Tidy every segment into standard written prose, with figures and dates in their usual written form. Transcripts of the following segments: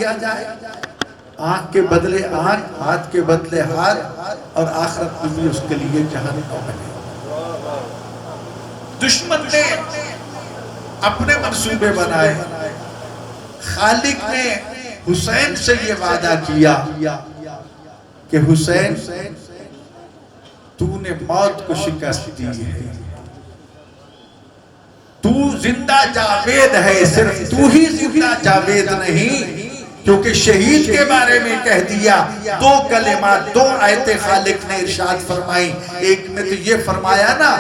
دیا جائے، آنکھ کے بدلے آنکھ، ہاتھ کے بدلے ہاتھ، اور آخرت میں بھی اس کے لیے جہنم ہے۔ دشمن نے اپنے منصوبے بنائے، خالق نے حسین سے یہ وعدہ کیا کہ حسین تو نے موت کو شکست دی ہے، تو زندہ جاوید ہے، صرف تو ہی زندہ جاوید نہیں، کیونکہ شہید کے بارے میں کہہ دیا۔ دو کلمات، دو آیتیں خالق نے ارشاد فرمائی، ایک نے تو یہ فرمایا نا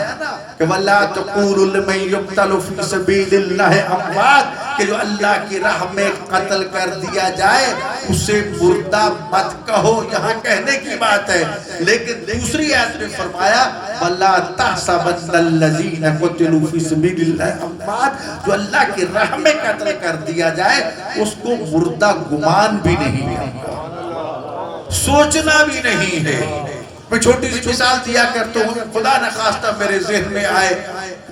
کہ وَلَا تَقُولُوا لِمَن يُقْتَلُ فِي سَبِيلِ اللَّهِ أَمْوَاتٌ، کہ جو اللہ کی راہ میں قتل کر دیا جائے اسے مردہ مت کہو، یہاں کہنے کی بات ہے۔ لیکن دوسری آیت میں فرمایا وَلَا تَحْسَبَنَّ الَّذِينَ قُتِلُوا فِي سَبِيلِ اللَّهِ أَمْوَاتٌ، جو اللہ کی راہ میں قتل کر دیا جائے اس کو مردہ گمان بھی نہیں ہے، سوچنا بھی نہیں ہے۔ میں چھوٹی سی مثال دیا کرتا ہوں، خدا نخواستہ میرے ذہن میں آئے،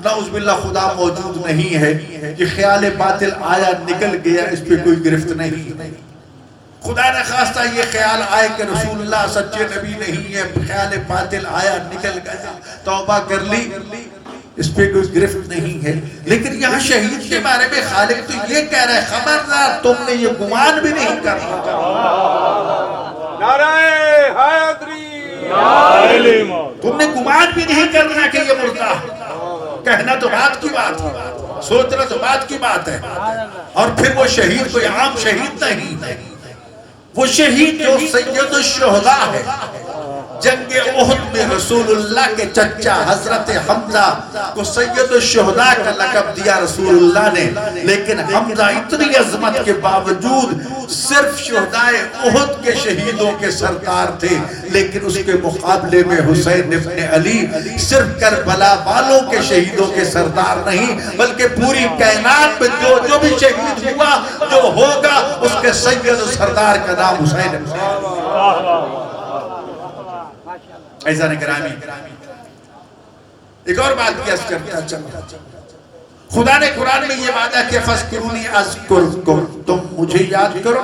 نعوذ باللہ خدا موجود نہیں ہے، یہ خیال باطل آیا نکل گیا، اس پہ کوئی گرفت نہیں۔ خدا نخواستہ یہ خیال آئے کہ رسول اللہ سچے نبی نہیں ہے، خیال باطل آیا نکل گیا، توبہ کر لی، اس پہ کوئی گرفت نہیں ہے۔ لیکن یہاں شہید کے بارے میں خالق تو یہ کہہ رہا ہے خبردار تم نے یہ گمان بھی نہیں کرنا۔ نعرہ حیدری، تم نے گمان بھی نہیں کرنا کہ یہ مردہ ہے۔ کہنا تو بات کی بات ہے، سوچنا تو بات کی بات ہے، اور پھر وہ شہید کوئی عام شہید نہیں ہے، وہ شہید جو سید الشہداء ہے۔ جنگ احد میں رسول اللہ کے چچا حضرت حمزہ کو سید الشہداء کا لقب دیا رسول اللہ نے، لیکن حمزہ اتنی عظمت کے باوجود صرف شہداء احد کے شہیدوں کے سردار تھے، لیکن اس کے مقابلے میں حسین ابن علی صرف کربلا والوں کے شہیدوں کے سردار نہیں بلکہ پوری کائنات میں جو بھی شہید ہوا جو ہوگا اس کے سید و سردار کا نام حسین ابن علی۔ عزیزان گرامی، ایک اور بات کی عرض کرتا چلا، خدا نے قرآن میں یہ وعدہ کیا فَاذْكُرُونِي أَذْكُرْكُمْ، تم مجھے یاد کرو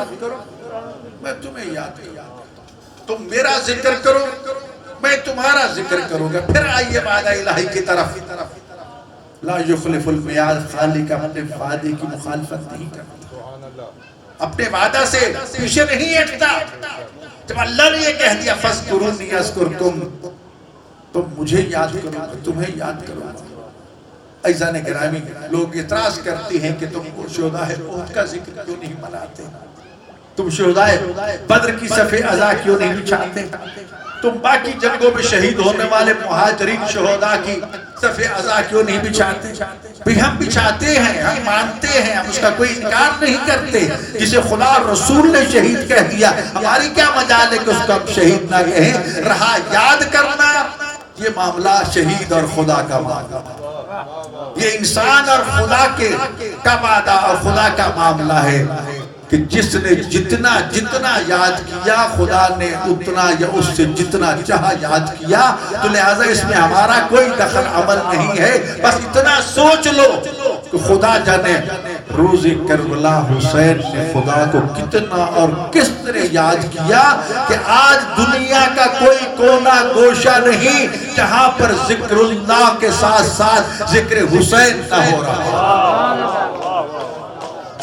میں تمہیں یاد کروں، تم میرا ذکر کرو میں تمہارا ذکر کروں گا۔ پھر آئیے وعدہ الہی کی طرف، لا یخلف المیعاد، خالق اپنے وعدے کی مخالفت نہیں کرتا، اپنے وعدہ سے پیچھے نہیں ہٹتا۔ جب اللہ نے یہ کہہ دیا فَاذْكُرُونِي أَذْكُرْكُمْ، تم مجھے یاد کرو میں تمہیں یاد کروں گا۔ عزیزان گرامی، لوگ اعتراض کرتے ہیں کہ تم شہداء احد کا ذکر کیوں نہیں مناتے، تم شہداء بدر کی صف عزا کیوں نہیں بچھاتے، تم باقی جنگوں میں شہید ہونے والے مہاجرین شہداء کی صف عزا کیوں نہیں بچھاتے؟ بھی ہم بچھاتے ہیں، ہم مانتے ہیں، ہم اس کا کوئی انکار نہیں کرتے۔ جسے خدا اور رسول نے شہید کہہ دیا، ہماری کیا مجال ہے کہ اس کو ہم شہید نہ کہیں۔ رہا یاد کرنا، یہ معاملہ شہید اور خدا کا معاملہ، یہ انسان اور خدا کا وعدہ اور خدا کا معاملہ ہے کہ جس نے جتنا یاد کیا خدا نے اتنا یا اس سے جتنا چاہا یاد کیا، تو لہٰذا اس میں ہمارا کوئی دخل عمل نہیں ہے۔ بس اتنا سوچ لو کہ خدا جانے روز کربلا حسین نے خدا کو کتنا اور کس طرح یاد کیا کہ آج دنیا کا کوئی کونا گوشہ نہیں جہاں پر ذکر اللہ کے ساتھ ساتھ ذکر حسین نہ ہو رہا۔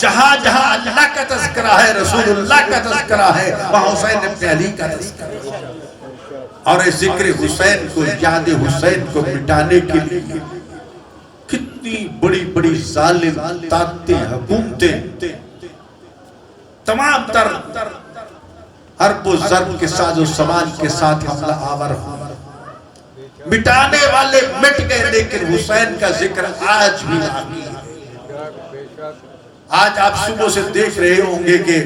جہاں جہاں اللہ کا تذکرہ ہے، رسول اللہ کا تذکرہ ہے، وہاں حسین ابن علی کا تذکرہ ہے۔ اور اس ذکر حسین کو، یاد حسین کو مٹانے کے لیے کتنی بڑی بڑی ظالم طاقتیں، حکومتیں، تمام تر حرب و ضرب کے ساز و سامان کے ساتھ حملہ آور ہوا، مٹانے والے مٹ گئے، لیکن حسین کا ذکر آج بھی باقی ہے۔ آج آپ صبح سے دیکھ رہے ہوں گے کہ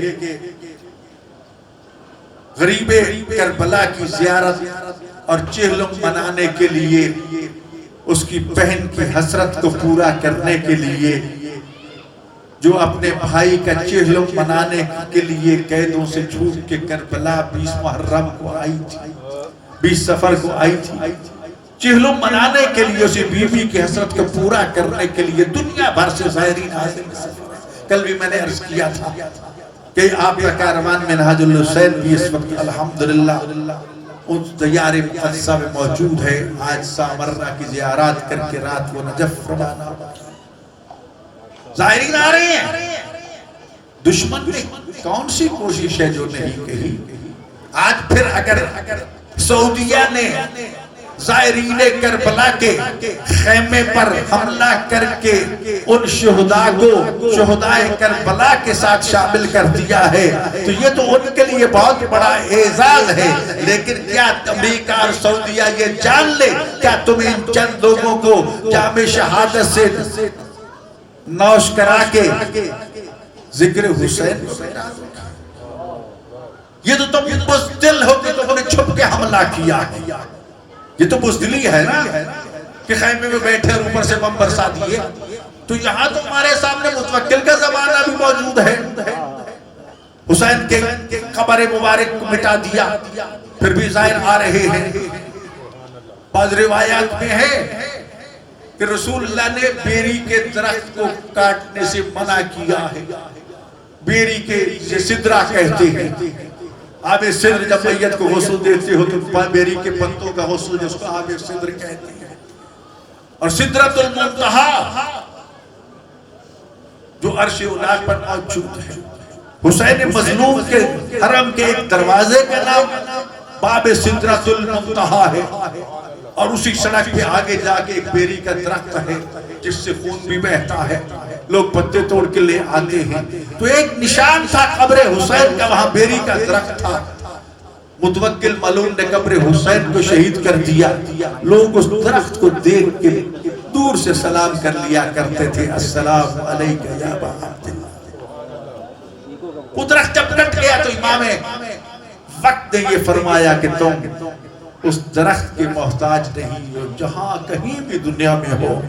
غریب کربلا کی زیارت اور چہلم منانے کے لیے، اس کی بہن کی حسرت کو پورا کرنے کے لیے، جو اپنے بھائی کا چہلم منانے کے لیے قیدوں سے چھوٹ کے کربلا 20 محرم کو آئی تھی، 20 صفر کو آئی تھی، چہلم منانے کے لیے، اسی بیوی کی حسرت کو پورا کرنے کے لیے دنیا بھر سے زائرین حاضر ہیں۔ کل بھی میں نے عرض کیا تھا کہ آپ کا کاروان منہاج الحسین بھی اس وقت الحمدللہ اس دیار مقدسہ میں موجود ہے. آج سامرہ کی زیارات کر کے رات کو نجف روانہ. زائرین آ رہے ہیں. دشمن نے کون سی کوشش ہے جو نہیں کہی. آج پھر اگر سعودیہ نے زائرین کربلا کے خیمے پر حملہ کر کے ان شہداء کو شہداء کربلا کے ساتھ شامل کر دیا ہے تو یہ تو ان کے لیے بہت بڑا اعزاز ہے. لیکن کیا امریکہ اور سعودیہ یہ جان لے کیا تم ان چند لوگوں کو جام شہادت سے نوش کرا کے ذکر حسین کو بیٹھا دو؟ یہ تو تم بزدل ہو کہ تم نے چھپ کے حملہ کیا. یہ تو بزدلی ہے نا کہ خیمے میں بیٹھے اور اوپر سے بم برسا دیے. تو یہاں تو ہمارے سامنے متوکل کا زمانہ بھی موجود ہے. حسین کے قبر مبارک کو مٹا دیا پھر بھی زائر آ رہے ہیں. بعض روایات میں ہے کہ رسول اللہ نے بیری کے درخت کو کاٹنے سے منع کیا ہے. بیری کے جسے سدرہ کہتے ہیں. آب سدر جب میت کو غسل دیتے ہو تو بیری کے پتوں کا غسل جس کو آب سدر کہتے ہیں. اور سدرۃ المنتہا جو عرش اولا پر موجود ہے. حسین مظلوم کے حرم کے ایک دروازے کا نام باب سدرۃ المنتہا ہے. اور اسی سڑک پہ آگے جا کے ایک بیری کا درخت ہے جس سے خون بھی بہتا ہے. لوگ پتے توڑ کے لے آتے ہیں. تو ایک نشان تھا قبر حسین کا, وہاں بیری کا درخت تھا. متوکل ملعون نے قبر حسین کو شہید کر دیا. لوگ اس درخت کو دیکھ کے دور سے سلام کر لیا کرتے تھے, السلام علیکہ یا ابا عبداللہ. وہ درخت جب کٹ گیا تو امام وقت نے یہ فرمایا کہ تم اس درخت کے محتاج نہیں ہو. جہاں کہیں بھی دنیا میں ہو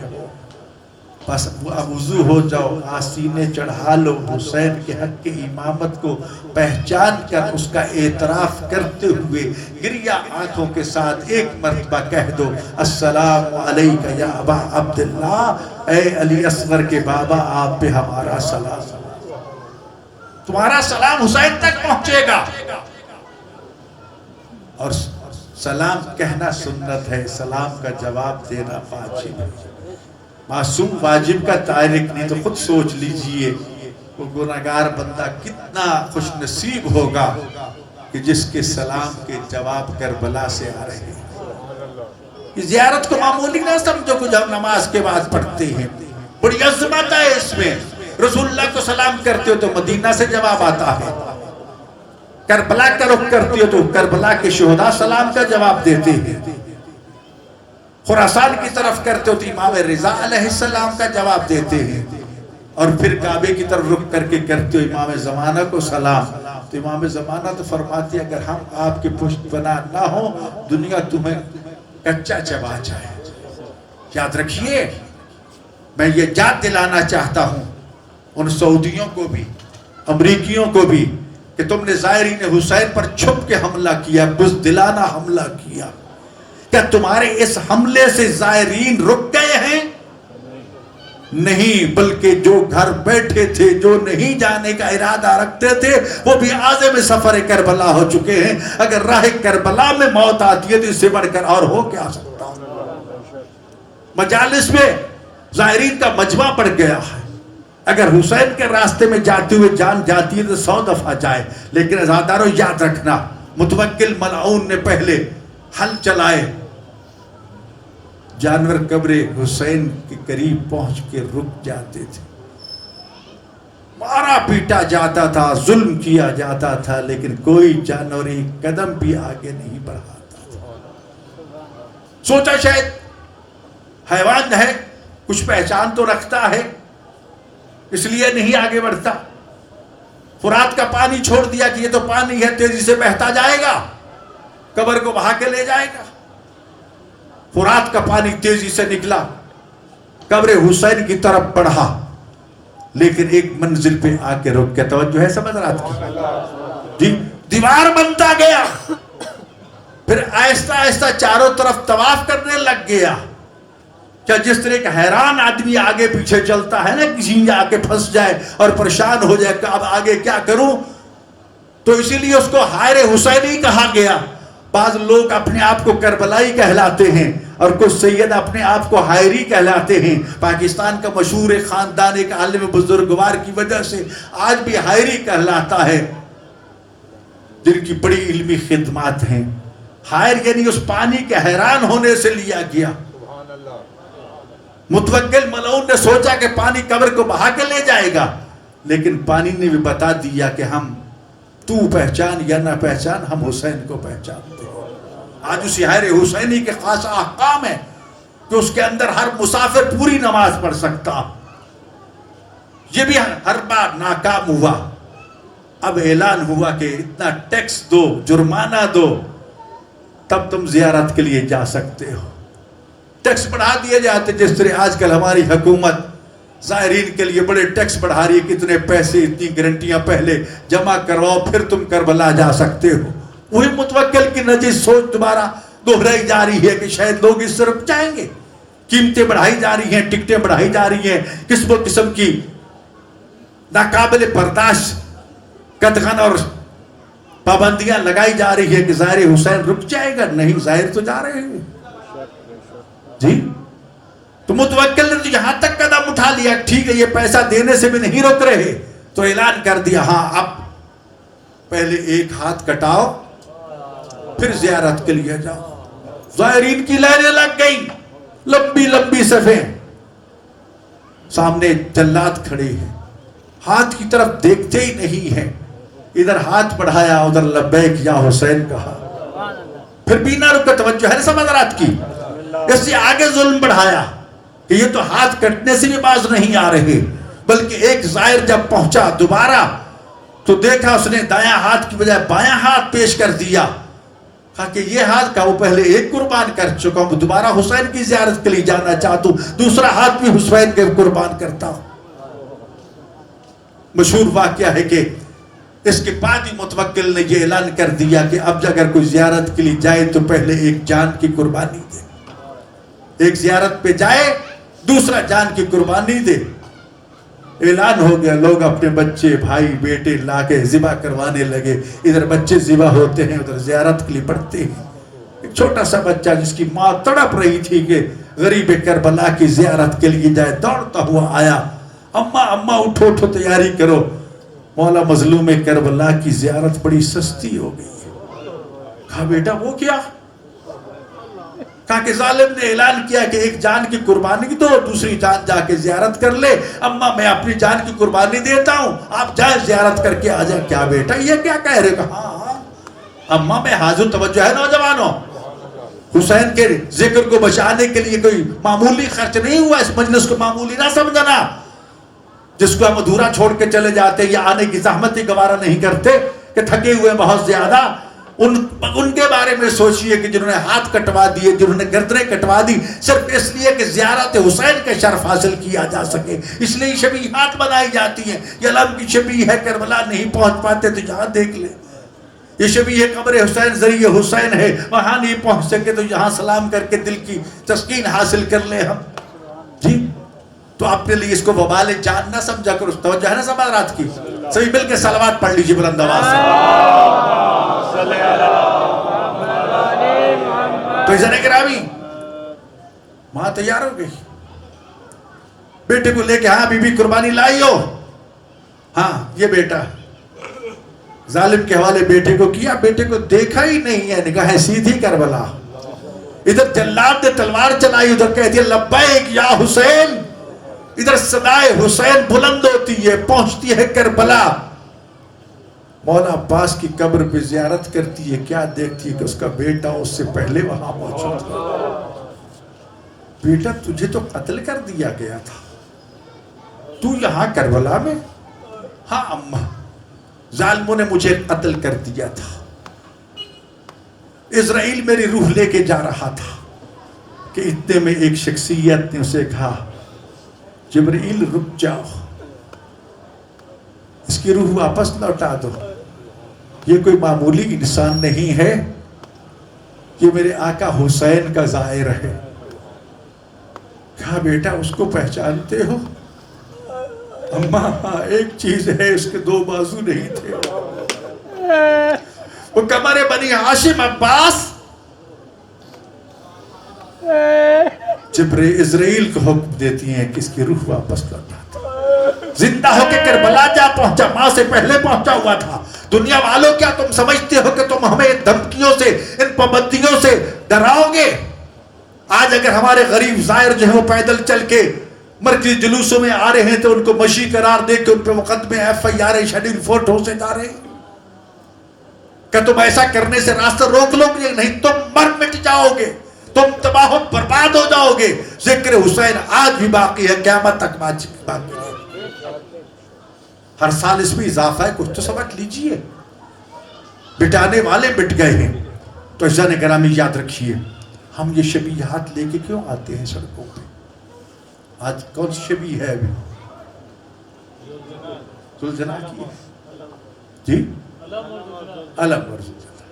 بس وضو ہو جاؤ, آستینے چڑھا لو, حسین کے حق کی امامت کو پہچان کر اس کا اعتراف کرتے ہوئے گریہ آنکھوں کے ساتھ ایک مرتبہ کہہ دو, السلام علیکہ یا ابا عبداللہ, اے علی اصغر کے بابا آپ پہ ہمارا سلام. تمہارا سلام حسین تک پہنچے گا. اور سلام کہنا سنت ہے, سلام کا جواب دینا واجب ہے. معصوم واجب کا تارک نہیں. تو خود سوچ لیجئے وہ گناہگار بندہ کتنا خوش نصیب ہوگا کہ جس کے سلام کے جواب کربلا سے آ رہے ہیں. یہ زیارت کو معمولی نہ سمجھو کہ جب نماز کے بعد پڑھتے ہیں, بڑی عظمت ہے اس میں. رسول اللہ کو سلام کرتے ہو تو مدینہ سے جواب آتا ہے. کربلا کا رخ کرتے ہو تو کربلا کے شہداء سلام کا جواب دیتے ہیں. خراسان کی طرف کرتے ہو تو امام رضا علیہ السلام کا جواب دیتے ہیں. اور پھر کعبے کی طرف رخ کر کے کرتے ہو امام زمانہ کو سلام. تو امام زمانہ تو فرماتے ہیں اگر ہم آپ کے پشت بنا نہ ہو دنیا تمہیں کچا چبا جائے. یاد رکھیے, میں یہ یاد دلانا چاہتا ہوں ان سعودیوں کو بھی امریکیوں کو بھی کہ تم نے زائرین حسین پر چھپ کے حملہ کیا, بزدلانہ حملہ کیا. کیا تمہارے اس حملے سے زائرین رک گئے ہیں؟ نہیں, بلکہ جو گھر بیٹھے تھے, جو نہیں جانے کا ارادہ رکھتے تھے, وہ بھی عازم سفر کربلا ہو چکے ہیں. اگر راہ کربلا میں موت آتی ہے تو اس سے بڑھ کر اور ہو کیا سکتا. مجالس میں زائرین کا مجمع پڑ گیا ہے. اگر حسین کے راستے میں جاتے ہوئے جان جاتی ہے تو 100 دفعہ جائے. لیکن عزاداروں یاد رکھنا, متوکل ملعون نے پہلے حل چلائے, جانور قبر حسین کے قریب پہنچ کے رک جاتے تھے. مارا پیٹا جاتا تھا, ظلم کیا جاتا تھا, لیکن کوئی جانور ایک قدم بھی آگے نہیں بڑھاتا تھا. سوچا شاید حیوان ہے, کچھ پہچان تو رکھتا ہے, اس لیے نہیں آگے بڑھتا. فرات کا پانی چھوڑ دیا کہ یہ تو پانی ہے, تیزی سے بہتا جائے گا, قبر کو بہا کے لے جائے گا. فرات کا پانی تیزی سے نکلا, قبر حسین کی طرف بڑھا, لیکن ایک منزل پہ آ کے رک کے, توجہ ہے سمجھ رات کی, دیوار بنتا گیا. پھر آہستہ آہستہ چاروں طرف طواف کرنے لگ گیا. کیا جس طرح ایک حیران آدمی آگے پیچھے چلتا ہے نا, کسی جا کے پھنس جائے اور پریشان ہو جائے کہ اب آگے کیا کروں, تو اسی لیے اس کو حائر حسینی کہا گیا. بعض لوگ اپنے آپ کو کربلائی کہلاتے ہیں اور کچھ سید اپنے آپ کو حائری کہلاتے ہیں. پاکستان کا مشہور خاندان ایک عالم بزرگوار کی وجہ سے آج بھی حائری کہلاتا ہے، جن کی بڑی علمی خدمات ہیں. حائر یعنی اس پانی کے حیران ہونے سے لیا گیا. متوکل ملعون نے سوچا کہ پانی قبر کو بہا کے لے جائے گا، لیکن پانی نے بھی بتا دیا کہ ہم تو پہچان یا نہ پہچان، ہم حسین کو پہچانتے ہیں. آج اسی حائر حسینی کے خاص احکام ہیں کہ اس کے اندر ہر مسافر پوری نماز پڑھ سکتا. یہ بھی ہر بار ناکام ہوا. اب اعلان ہوا کہ اتنا ٹیکس دو، جرمانہ دو، تب تم زیارت کے لیے جا سکتے ہو. ٹیکس بڑھا دیے جاتے، جس طرح آج کل ہماری حکومت زائرین کے لیے بڑے ٹیکس بڑھا رہی ہے. کتنے پیسے، اتنی گارنٹیاں پہلے جمع کرواؤ پھر تم کربلا جا سکتے ہو. وہی متوکل کی نجس سوچ دوبارہ دہرائی جا رہی ہے کہ شاید لوگ اس طرف جائیں گے. قیمتیں بڑھائی جا رہی ہیں، ٹکٹیں بڑھائی جا رہی ہیں، قسم و قسم کی ناقابل برداشت قدغن اور پابندیاں لگائی جا رہی ہے کہ ظاہر حسین رک جائے گا. نہیں، ظاہر تو جا رہے ہیں جی. تو متوکل نے تو یہاں تک قدم اٹھا لیا، ٹھیک ہے یہ پیسہ دینے سے بھی نہیں رک رہے، تو اعلان کر دیا ہاں اب پہلے ایک ہاتھ کٹاؤ پھر زیارت کے لیے جاؤ. زائرین کی لائنیں لگ گئی، لمبی لمبی صفیں. سامنے جلاد کھڑے ہیں، ہاتھ کی طرف دیکھتے ہی نہیں ہیں. ادھر ہاتھ بڑھایا، ادھر لبیک یا حسین کہا. پھر بینا رکا، توجہ ہے سب حضرات کی. اس سے آگے ظلم بڑھایا کہ یہ تو ہاتھ کٹنے سے بھی باز نہیں آ رہے. بلکہ ایک زائر جب پہنچا دوبارہ تو دیکھا اس نے دایاں ہاتھ کی بجائے بایاں ہاتھ پیش کر دیا. کہا کہ یہ ہاتھ کا وہ پہلے ایک قربان کر چکا ہوں، دوبارہ حسین کی زیارت کے لیے جانا چاہتا ہوں، دوسرا ہاتھ بھی حسین کے قربان کرتا ہوں. مشہور واقعہ ہے کہ اس کے بعد ہی متوکل نے یہ اعلان کر دیا کہ اب اگر کوئی زیارت کے لیے جائے تو پہلے ایک جان کی قربانی دے. ایک زیارت پہ جائے، دوسرا جان کی قربانی دے. اعلان ہو گیا. لوگ اپنے بچے، بھائی، بیٹے لا کے ذبح کروانے لگے. ادھر بچے ذبح ہوتے ہیں، ادھر زیارت کے لیے پڑھتے ہیں. ایک چھوٹا سا بچہ جس کی ماں تڑپ رہی تھی کہ غریب کربلا کی زیارت کے لیے جائے، دوڑتا ہوا آیا. اماں اٹھو اٹھو، تیاری کرو، مولا مظلوم کربلا کی زیارت بڑی سستی ہو گئی ہے. کہا بیٹا وہ کیا؟ کہا کہ ظالم نے اعلان کیا کہ ایک جان کی قربانی دو، دوسری جان جا کے زیارت کر لے. اماں میں اپنی جان کی قربانی دیتا ہوں، آپ جائیں زیارت کر کے آ جائیں. کیا بیٹا یہ کیا کہہ رہے؟ کہا ہاں اماں میں حاضر. توجہ ہے نوجوانوں، حسین کے ذکر کو بچانے کے لیے کوئی معمولی خرچ نہیں ہوا. اس مجلس کو معمولی نہ سمجھنا، جس کو ہم ادھورا چھوڑ کے چلے جاتے یا آنے کی زحمت ہی گوارا نہیں کرتے کہ تھکے ہوئے بہت زیادہ. ان کے بارے میں سوچئے کہ جنہوں نے ہاتھ کٹوا دیے، جنہوں نے گردنیں کٹوا دی، صرف اس لیے کہ زیارت حسین کے شرف حاصل کیا جا سکے. اس لیے شبیہات بنائی جاتی ہیں. یہ علم کی شبیہ ہے، کربلا نہیں پہنچ پاتے تو یہاں دیکھ لیں. یہ شبیہ قبر حسین ذریعہ حسین ہے، وہاں نہیں پہنچ سکے تو یہاں سلام کر کے دل کی تسکین حاصل کر لیں ہم. جی تو اپنے لیے اس کو وبال جان نہ سمجھا کرو. توجہ ہے نا سب حضرات کی. سبھی مل کے صلوات پڑھ لیجیے بلند آواز سے. تو عزیزان گرامی، ماں تیار ہو گئی، بیٹے کو لے کے. ہاں بی بی قربانی لائی ہو؟ ہاں یہ بیٹا. ظالم کے حوالے بیٹے کو کیا. بیٹے کو دیکھا ہی نہیں ہے، نگاہیں سیدھی کربلا. ادھر جلاد نے تلوار چلائی، ادھر کہتی ہے لبیک یا حسین. ادھر صدائے حسین بلند ہوتی ہے، پہنچتی ہے کربلا. مولا عباس کی قبر پہ زیارت کرتی ہے. کیا دیکھتی ہے کہ اس کا بیٹا اس سے پہلے وہاں موجود ہے. بیٹا تجھے تو قتل کر دیا گیا تھا، تو یہاں کربلا میں؟ ہاں اماں، ظالموں نے مجھے قتل کر دیا تھا. اسرائیل میری روح لے کے جا رہا تھا کہ اتنے میں ایک شخصیت نے اسے کہا جبرائیل رک جاؤ، اس کی روح واپس لوٹا دو. یہ کوئی معمولی انسان نہیں ہے، یہ میرے آقا حسین کا زائر ہے. کہا بیٹا اس کو پہچانتے ہو؟ اماں ایک چیز ہے، اس کے دو بازو نہیں تھے. پیغمبر بنی ہاشم عباس اسرائیل کو حکم دیتی ہیں کہ اس کی روح واپس لوٹا دو. زندہ ہو کے کربلا جا پہنچا، ماں سے پہلے پہنچا ہوا تھا. دنیا والوں کیا تم سمجھتے ہو کہ تم ہمیں ان دھمکیوں سے، ان پابندیوں سے ڈراؤ گے؟ آج اگر ہمارے غریب زائر جو ہیں وہ پیدل چل کے مرکزی جلوسوں میں آ رہے ہیں تو ان کو مشی قرار دے کے ان پہ مقدمے FIR شیڈول 4 ہو سے جا رہے ہیں. کہ تم ایسا کرنے سے راستہ روک لو گے؟ نہیں، تم مر مٹ جاؤ گے، تم تباہ و برباد ہو جاؤ گے. ذکر حسین آج بھی باقی ہے، قیامت تک باقی ہے. ہر سال اس میں اضافہ ہے، کچھ تو سبق لیجئے. بٹانے والے بٹ گئے ہیں. تو عزیزان گرامی یاد رکھیے، ہم یہ شبیہات لے کے کیوں آتے ہیں سڑکوں پہ؟ آج کون سی شبیہ ہے ابھی؟ زلزلہ کی ہے جی، علم اور زلزلہ.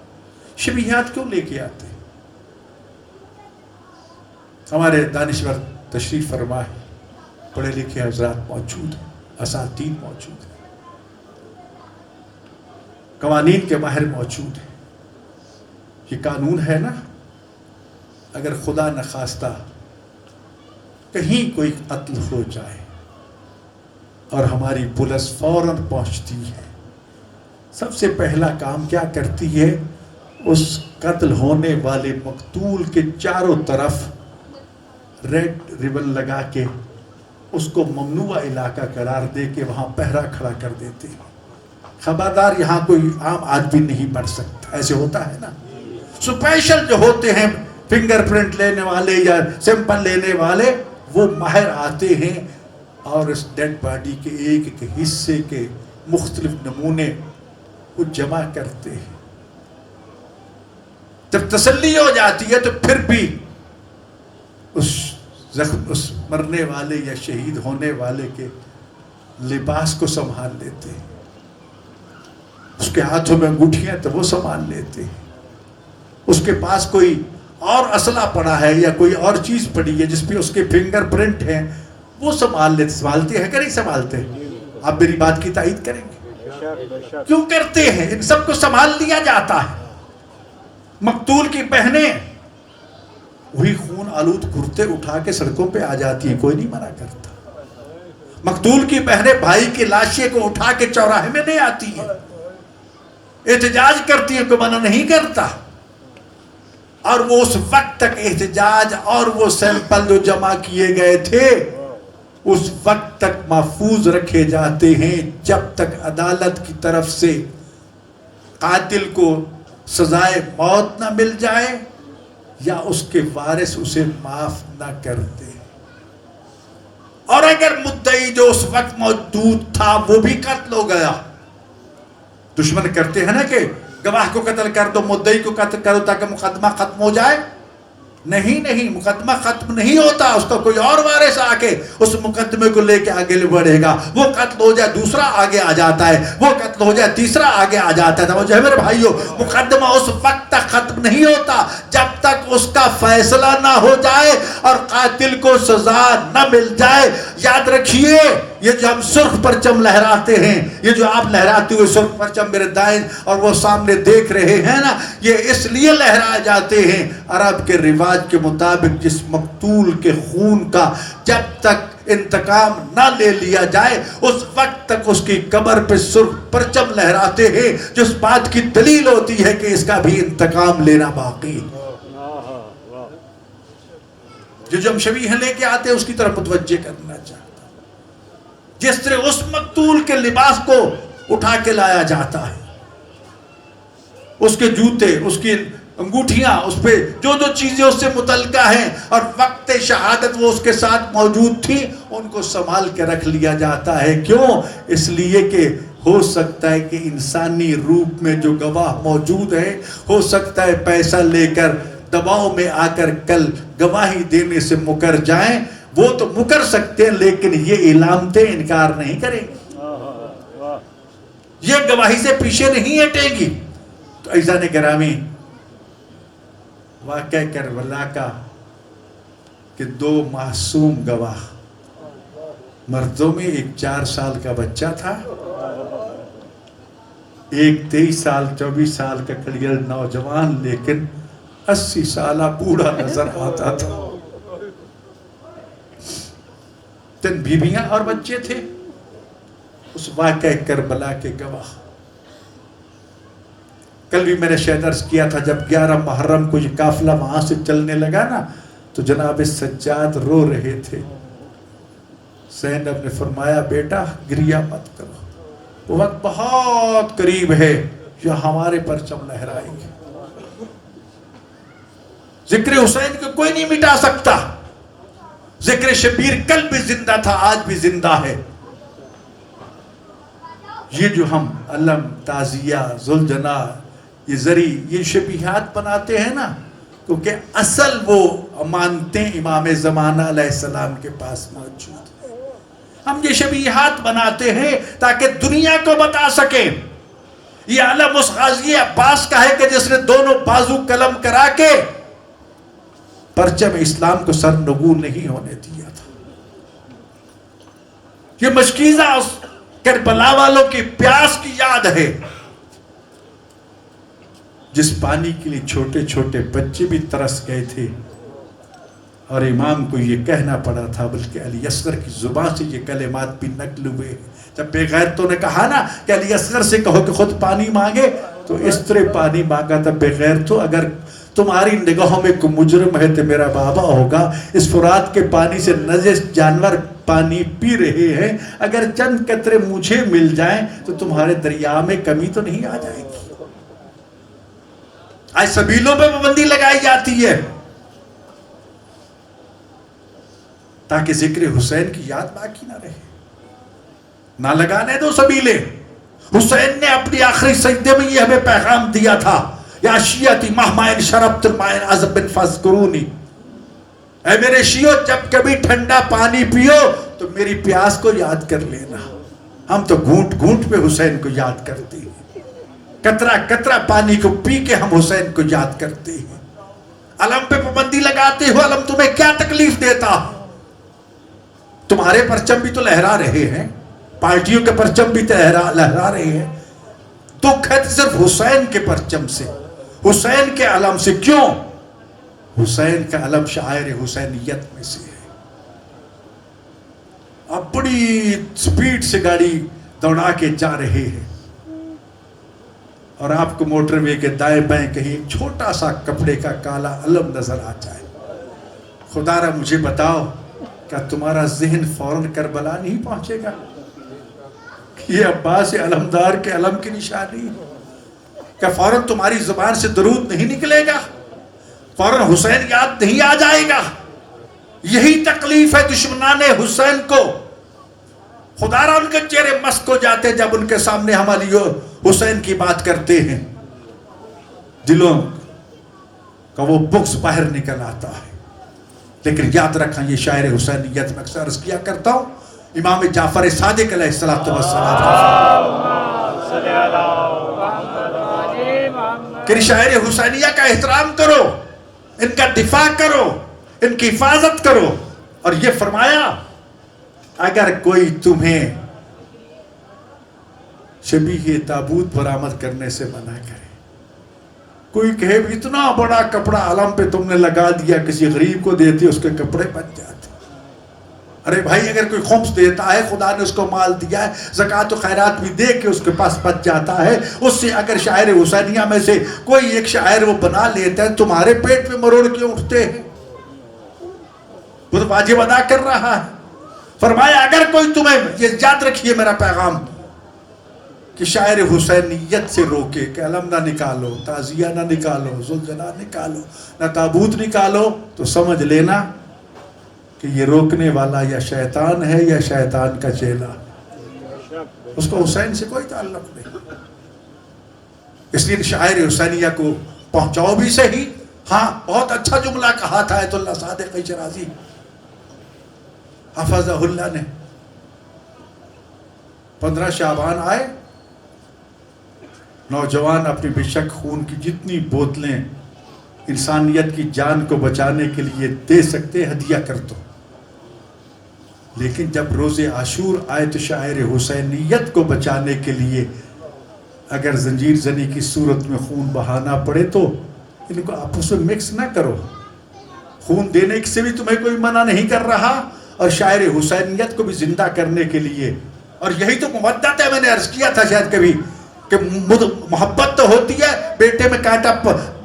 شبیہات کیوں لے کے آتے ہیں؟ ہمارے دانشور تشریف فرما ہے، پڑھے لکھے حضرات موجود ہیں، اساتید موجود ہیں، قوانین کے ماہر موجود ہیں. یہ قانون ہے نا، اگر خدا نخواستہ کہیں کوئی قتل ہو جائے اور ہماری پولیس فوراً پہنچتی ہے، سب سے پہلا کام کیا کرتی ہے؟ اس قتل ہونے والے مقتول کے چاروں طرف ریڈ ریبن لگا کے اس کو ممنوعہ علاقہ قرار دے کے وہاں پہرا کھڑا کر دیتے ہیں. خبردار یہاں کوئی عام آدمی نہیں بڑھ سکتا. ایسے ہوتا ہے نا. سپیشل جو ہوتے ہیں فنگر پرنٹ لینے والے یا سیمپل لینے والے، وہ ماہر آتے ہیں اور اس ڈیڈ باڈی کے ایک ایک حصے کے مختلف نمونے کو جمع کرتے ہیں. جب تسلی ہو جاتی ہے تو پھر بھی اس مرنے والے یا شہید ہونے والے کے لباس کو سنبھال لیتے ہیں. اس کے ہاتھوں میں انگوٹھیاں تو وہ سنبھال لیتے ہیں. اس کے پاس کوئی اور اسلحہ پڑا ہے یا کوئی اور چیز پڑی ہے جس پہ اس کے فنگر پرنٹ ہیں، وہ سنبھالتے ہیں کہ نہیں سنبھالتے؟ آپ میری بات کی تائید کریں گے؟ کیوں کرتے ہیں؟ ان سب کو سنبھال لیا جاتا ہے. مقتول کی بہنیں وہی خون آلود کرتے اٹھا کے سڑکوں پہ آ جاتی ہیں، کوئی نہیں منع کرتا. مقتول کی بہنیں بھائی کی لاشیں کو اٹھا کے چوراہے میں نہیں آتی ہیں، احتجاج کرتی ہیں، کوئی منع نہیں کرتا. اور وہ اس وقت تک احتجاج اور وہ سیمپل جو جمع کیے گئے تھے اس وقت تک محفوظ رکھے جاتے ہیں جب تک عدالت کی طرف سے قاتل کو سزائے موت نہ مل جائے یا اس کے وارث اسے معاف نہ کر دے. اور اگر مدعی جو اس وقت موجود تھا وہ بھی قتل ہو گیا، دشمن کرتے ہیں نا کہ گواہ کو قتل کر دو، مدعی کو قتل کرو تاکہ مقدمہ ختم ہو جائے. نہیں، مقدمہ ختم نہیں ہوتا. اس کا کوئی اور وارث آ کے اس مقدمے کو لے کے آگے بڑھے گا. وہ قتل ہو جائے دوسرا آگے آ جاتا ہے، وہ قتل ہو جائے تیسرا آگے آ جاتا ہے. مجھے میرے بھائیو، مقدمہ اس وقت تک ختم نہیں ہوتا جب تک اس کا فیصلہ نہ ہو جائے اور قاتل کو سزا نہ مل جائے. یاد رکھیے، یہ جو ہم سرخ پرچم لہراتے ہیں، یہ جو آپ لہراتے ہوئے سرخ پرچم میرے دائیں اور وہ سامنے دیکھ رہے ہیں نا، یہ اس لیے لہرائے جاتے ہیں عرب کے رواج کے مطابق جس مقتول کے خون کا جب تک انتقام نہ لے لیا جائے اس وقت تک اس کی قبر پہ سرخ پرچم لہراتے ہیں، جس بات کی دلیل ہوتی ہے کہ اس کا بھی انتقام لینا باقی. جو ہم شبیہ لے کے آتے ہیں اس کی طرف متوجہ کرنا چاہتا. جس طرح اس مقتول کے لباس کو اٹھا کے لایا جاتا ہے، اس کے جوتے، اس کی انگوٹھیاں، اس پہ جو چیزیں اس سے متعلقہ ہیں اور وقت شہادت وہ اس کے ساتھ موجود تھی، ان کو سنبھال کے رکھ لیا جاتا ہے. کیوں؟ اس لیے کہ ہو سکتا ہے کہ انسانی روپ میں جو گواہ موجود ہیں ہو سکتا ہے پیسہ لے کر دباؤ میں آ کر کل گواہی دینے سے مکر جائیں. وہ تو مکر سکتے ہیں لیکن یہ علامتیں انکار نہیں کریں گی، یہ گواہی سے پیچھے نہیں ہٹیں گی. تو عزیزان گرامی، واقعہ کربلا کا کہ 2 معصوم گواہ، مردوں میں ایک 4 سال کا بچہ تھا ایک 23 سال 24 سال کا کلیئر نوجوان لیکن 80 سالہ بوڑھا نظر آتا تھا. 3 بیویاں اور بچے تھے. اس واقعہ کربلا کے گواہ. کل بھی میں نے شاید عرض کیا تھا جب 11 محرم کو یہ قافلہ وہاں سے چلنے لگا نا تو جناب سجاد رو رہے تھے. زینب نے فرمایا بیٹا گریہ مت کرو، وہ وقت بہت قریب ہے جو ہمارے پرچم لہرائیں گے. ذکر حسین کو کوئی نہیں مٹا سکتا. ذکر شبیر کل بھی زندہ تھا، آج بھی زندہ ہے. یہ جو ہم علم، تعزیہ، ذوالجناح، یہ زری، یہ شبیہات بناتے ہیں نا کیونکہ اصل وہ مانتے امام زمانہ علیہ السلام کے پاس موجود ہے. ہم یہ شبیہات بناتے ہیں تاکہ دنیا کو بتا سکیں یہ علم اس غازی عباس کا ہے کہ جس نے دونوں بازو قلم کرا کے پرچم اسلام کو سرنگوں نہیں ہونے دیا تھا. یہ مشکیزہ اس کربلا والوں کی پیاس کی یاد ہے جس پانی کے لیے چھوٹے چھوٹے بچے بھی ترس گئے تھے اور امام کو یہ کہنا پڑا تھا، بلکہ علی اصغر کی زبان سے یہ کلمات بھی نقل ہوئے. جب بے غیرتوں نے کہا نا کہ علی اصغر سے کہو کہ خود پانی مانگے تو اس طرح پانی مانگا تھا. بے غیرتوں اگر تمہاری نگاہوں میں کوئی مجرم ہے تو میرا بابا ہوگا. اس فرات کے پانی سے نجس جانور پانی پی رہے ہیں، اگر چند قطرے مجھے مل جائیں تو تمہارے دریا میں کمی تو نہیں آ جائے گی. آج سبیلوں پہ پابندی لگائی جاتی ہے تاکہ ذکر حسین کی یاد باقی نہ رہے. نہ لگانے دو سبیلیں. حسین نے اپنی آخری سجدے میں یہ ہمیں پیغام دیا تھا، یا شیعتی مہمائن شربت المائن عذب فاذکرونی. اے میرے شیعو جب کبھی ٹھنڈا پانی پیو تو میری پیاس کو یاد کر لینا. ہم تو گھونٹ گھونٹ پہ حسین کو یاد کرتے ہیں، قطرہ قطرہ پانی کو پی کے ہم حسین کو یاد کرتے ہیں. علم پہ پابندی لگاتے ہو، علم تمہیں کیا تکلیف دیتا؟ تمہارے پرچم بھی تو لہرا رہے ہیں، پارٹیوں کے پرچم بھی لہرا رہے ہیں. تو کہتے صرف حسین کے پرچم سے، حسین کے علم سے. کیوں؟ حسین کا علم شاعر حسینیت میں سے ہے. اب بڑی سپیڈ سے گاڑی دوڑا کے جا رہے ہیں اور آپ کو موٹر وے کے دائیں بائیں کہیں ایک چھوٹا سا کپڑے کا کالا علم نظر آ جائے. خدا را مجھے بتاؤ کیا تمہارا ذہن فوراً کربلا نہیں پہنچے گا؟ یہ عباس علمدار کے علم کی نشانی. کیا فوراً تمہاری زبان سے درود نہیں نکلے گا؟ فوراً حسین یاد نہیں آ جائے گا؟ یہی تکلیف ہے دشمنان حسین کو. خدا را ان کے چہرے مسک ہو جاتے جب ان کے سامنے ہم علی حسین کی بات کرتے ہیں. دلوں کا وہ بغض باہر نکل آتا ہے. لیکن یاد رکھیں یہ شاعر حسینیت میں اکثر عرض کیا کرتا ہوں، امام جعفر صادق علیہ السلام کہ شاعر حسینیہ کا احترام کرو، ان کا دفاع کرو، ان کی حفاظت کرو. اور یہ فرمایا اگر کوئی تمہیں شبیہ تابوت برآمد کرنے سے منع کرے، کوئی کہے اتنا بڑا کپڑا علم پہ تم نے لگا دیا، کسی غریب کو دیتے اس کے کپڑے بن جاتے. ارے بھائی اگر کوئی خمس دیتا ہے، خدا نے اس کو مال دیا ہے، زکوٰۃ و خیرات بھی دے کے اس کے پاس بچ جاتا ہے، اس سے اگر شاعر حسینیہ میں سے کوئی ایک شاعر وہ بنا لیتا ہے، تمہارے پیٹ پہ مروڑ کیوں اٹھتے ہیں؟ وہ تو واجب ادا کر رہا ہے. فرمایا اگر کوئی تمہیں، یہ یاد رکھیے میرا پیغام، کہ شاعر حسینیت سے روکے کہ علم نہ نکالو، تعزیہ نہ نکالو، ذوالجلال نکالو، نہ تابوت نکالو، تو سمجھ لینا کہ یہ روکنے والا یا شیطان ہے یا شیطان کا چیلا. اس کو حسین سے کوئی تعلق نہیں. اس لیے شاعر حسینیہ کو پہنچاؤ بھی صحیح. ہاں بہت اچھا جملہ کہا تھا آیت اللہ صادق شرازی حفظہ اللہ نے. 15 شعبان آئے، نوجوان اپنی بے شک خون کی جتنی بوتلیں انسانیت کی جان کو بچانے کے لیے دے سکتے ہدیہ کر دو. لیکن جب روز عاشور آئے تو شاعر حسینیت کو بچانے کے لیے اگر زنجیر زنی کی صورت میں خون بہانا پڑے تو ان کو آپس میں مکس نہ کرو. خون دینے سے بھی تمہیں کوئی منع نہیں کر رہا اور شاعر حسینیت کو بھی زندہ کرنے کے لیے. اور یہی تو مودت ہے. میں نے عرض کیا تھا شاید کبھی کہ محبت تو ہوتی ہے, بیٹے میں کانٹا,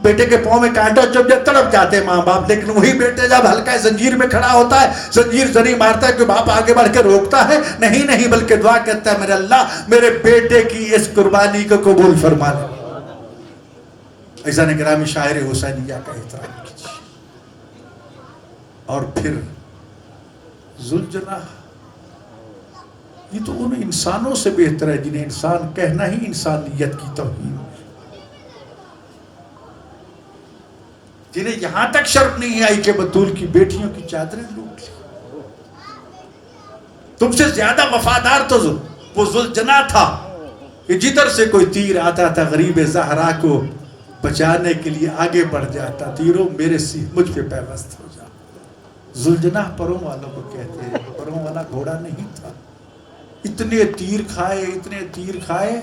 بیٹے کے پاؤں میں کانٹا چبھ جب تڑپ جاتے ہیں ماں باپ, لیکن وہی بیٹے جب ہلکا زنجیر میں کھڑا ہوتا ہے, زنجیر زنی مارتا ہے کہ باپ آگے بڑھ کے روکتا ہے نہیں, بلکہ دعا کرتا ہے میرے اللہ میرے بیٹے کی اس قربانی کو قبول فرما لے. عزیزان گرامی, شاعر حسینیہ کا احترام کیجیے. اور پھر ذوالجناح, یہ تو ان انسانوں سے بہتر ہے جنہیں انسان کہنا ہی انسانیت کی توہین ہے, جنہیں یہاں تک شرم نہیں آئی کہ بطول کی بیٹیوں کی چادریں لوٹ لی. تم سے زیادہ وفادار تو وہ ذوالجناح تھا کہ جدھر سے کوئی تیر آتا تھا غریب زہرا کو بچانے کے لیے آگے بڑھ جاتا. تیروں میرے مجھ پہ پیوست ہو جا. ذوالجناح پروں والوں کو کہتے ہیں, پروں والا گھوڑا نہیں تھا. اتنے تیر کھائے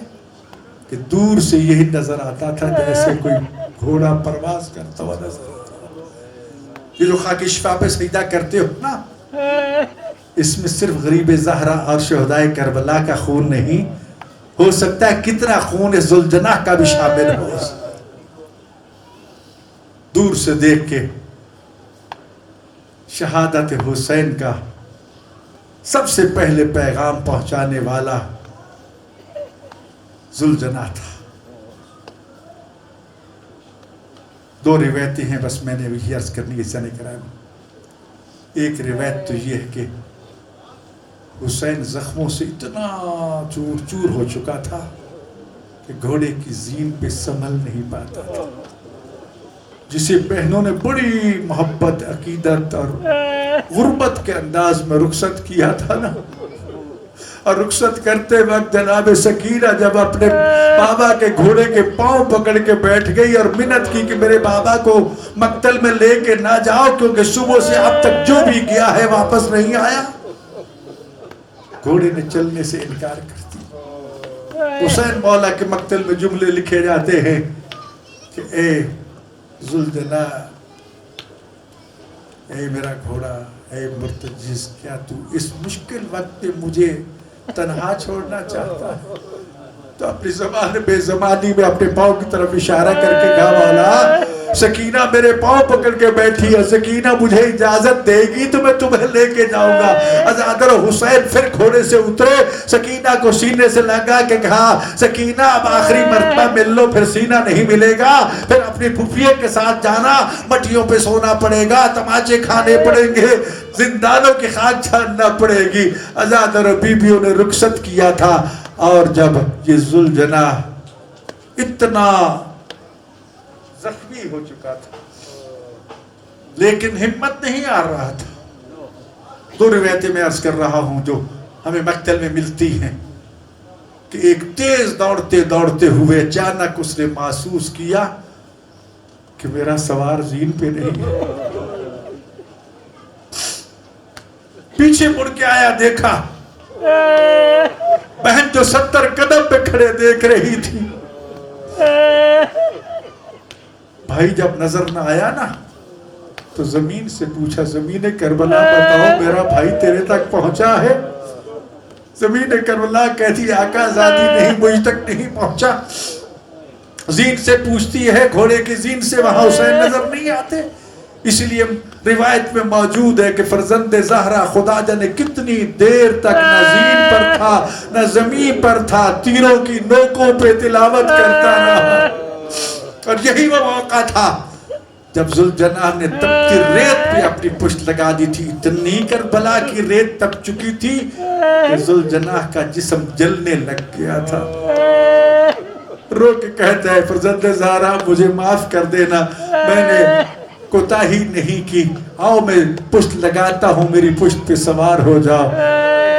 کہ دور سے یہی نظر آتا تھا جیسے کوئی گھوڑا پرواز کرتا ہوا نظر آتا. یہ جو خاک شفا پہ سجدہ کرتے ہو نا, اس میں صرف غریب زہرا اور شہدائے کربلا کا خون نہیں, ہو سکتا ہے کتنا خون ذوالجناح کا بھی شامل ہو. دور سے دیکھ کے شہادت حسین کا سب سے پہلے پیغام پہنچانے والا ذوالجناح تھا. دو روایتیں ہیں بس میں نے بھی عرض کرنی ہے سنے کرائم. ایک روایت تو یہ ہے کہ حسین زخموں سے اتنا چور چور ہو چکا تھا کہ گھوڑے کی زین پہ سنبھل نہیں پاتا تھا, جسے بہنوں نے بڑی محبت, عقیدت اور غربت کے انداز میں رخصت کیا تھا نا. اور رخصت کرتے وقت جناب سکینہ جب اپنے بابا کے گھوڑے کے پاؤں پکڑ کے بیٹھ گئی اور منت کی کہ میرے بابا کو مقتل میں لے کے نہ جاؤ کیونکہ صبح سے اب تک جو بھی گیا ہے واپس نہیں آیا, گھوڑے نے چلنے سے انکار کر دیا. حسین مولا کے مقتل میں جملے لکھے جاتے ہیں کہ اے ذوالجناح, اے میرا گھوڑا, اے مرتجز, کیا تو اس مشکل وقت پہ مجھے تنہا چھوڑنا چاہتا ہے؟ تو اپنی زبان بے زمانی میں اپنے پاؤں کی طرف اشارہ کر کے کہا والا سکینہ میرے پاؤں پکڑ کے بیٹھی ہے, سکینہ مجھے اجازت دے گی تو میں تمہیں لے کے جاؤں گا. عزادر حسین پھر گھوڑے سے اترے, سکینہ کو سینے سے لگا کے کہا سکینہ اب آخری مرتبہ مل لو, پھر سینہ نہیں ملے گا, پھر اپنی پھوپھیے کے ساتھ جانا, مٹیوں پہ سونا پڑے گا, تماچے کھانے پڑیں گے, زندانوں کی خاک چھاننا پڑے گی. عزادر بیبیوں نے رخصت کیا تھا. اور جب یہ ذوالجناح اتنا زخمی ہو چکا تھا لیکن ہمت نہیں آ رہا تھا. دو روایتیں میں عرض کر رہا ہوں جو ہمیں مقتل میں ملتی ہیں کہ ایک تیز دوڑتے دوڑتے ہوئے اچانک اس نے محسوس کیا کہ میرا سوار زین پہ نہیں ہے. پیچھے مڑ کے آیا, دیکھا بہن جو 70 قدم پہ کھڑے دیکھ رہی تھی. بھائی جب نظر نہ آیا نا تو زمین سے پوچھا, زمین کربلا بتاؤ میرا بھائی تیرے تک پہنچا ہے؟ زمین کربلا کہتی آقا زادی نہیں, مجھ تک نہیں پہنچا. زین سے پوچھتی ہے, گھوڑے کی زین سے وہاں حسین نظر نہیں آتے. اس لیے روایت میں موجود ہے کہ فرزند زہرا خدا جانے کتنی دیر تک نہ زین پر تھا نہ زمین پر تھا, تیروں کی نوکوں پہ تلاوت کرتا رہا. اور یہی وہ موقع تھا جب ذوالجناح نے تپتی ریت پہ اپنی پشت لگا دی تھی. اتنی کربلا کی ریت تپ چکی تھی کہ ذوالجناح کا جسم جلنے لگ گیا تھا. رو کے کہتا ہے فرزند زہرا مجھے معاف کر دینا, میں نے کوتاہی نہیں کی, آؤ میں پشت لگاتا ہوں, میری پشت پہ سوار ہو جاؤ.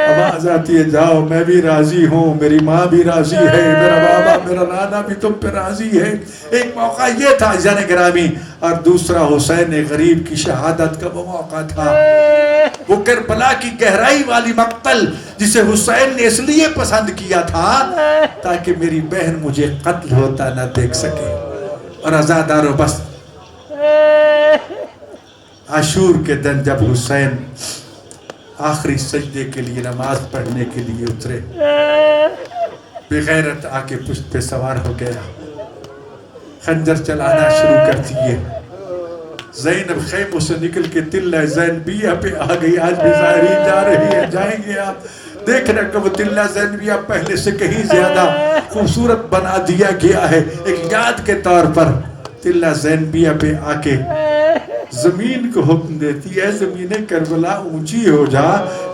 آواز آتی ہے جاؤ, میں بھی راضی ہوں, میری ماں بھی راضی ہے, میرا بابا میرا نانا بھی تم پہ راضی ہے. ایک موقع یہ تھا عزیزان گرامی, اور دوسرا حسین غریب کی شہادت کا وہ موقع تھا وہ کربلا کی گہرائی والی مقتل جسے حسین نے اس لیے پسند کیا تھا تاکہ میری بہن مجھے قتل ہوتا نہ دیکھ سکے. اور عزادارو بس عاشور کے دن جب حسین آخری سجدے کے لیے نماز پڑھنے کے لیے اترے، بغیرت آ کے پشت پہ سوار ہو گیا، خنجر چلانا شروع کر دیے. زینب خیموں سے نکل کے تلہ زینبیہ پہ آ گئی. آج بھی ظاہرین جا رہی ہے، جائیں گے آپ دیکھنا کہ وہ تلہ زینبیہ پہلے سے کہیں زیادہ خوبصورت بنا دیا گیا ہے. ایک یاد کے طور پر تلہ زینبیہ پہ آ کے زمین کو حکم دیتی ہے زمین کربلا اونچی ہو جا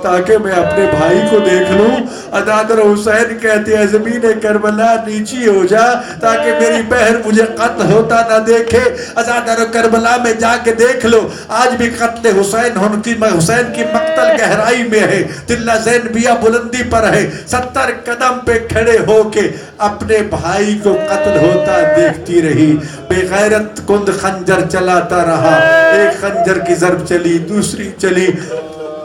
تاکہ میں اپنے بھائی کو دیکھ لوں. عزادر حسین کہتے ہیں زمین کربلا نیچی ہو جا تاکہ میری بہن مجھے قتل ہوتا نہ دیکھے. عزادر کربلا میں جا کے دیکھ لو آج بھی قتل حسین حسین کی مقتل گہرائی میں ہے. تلہ زینبیہ بلندی پر ہے، 70 قدم پہ کھڑے ہو کے اپنے بھائی کو قتل ہوتا دیکھتی رہی. بے غیرت کند خنجر چلاتا رہا. ایک خنجر کی ضرب چلی، دوسری چلی،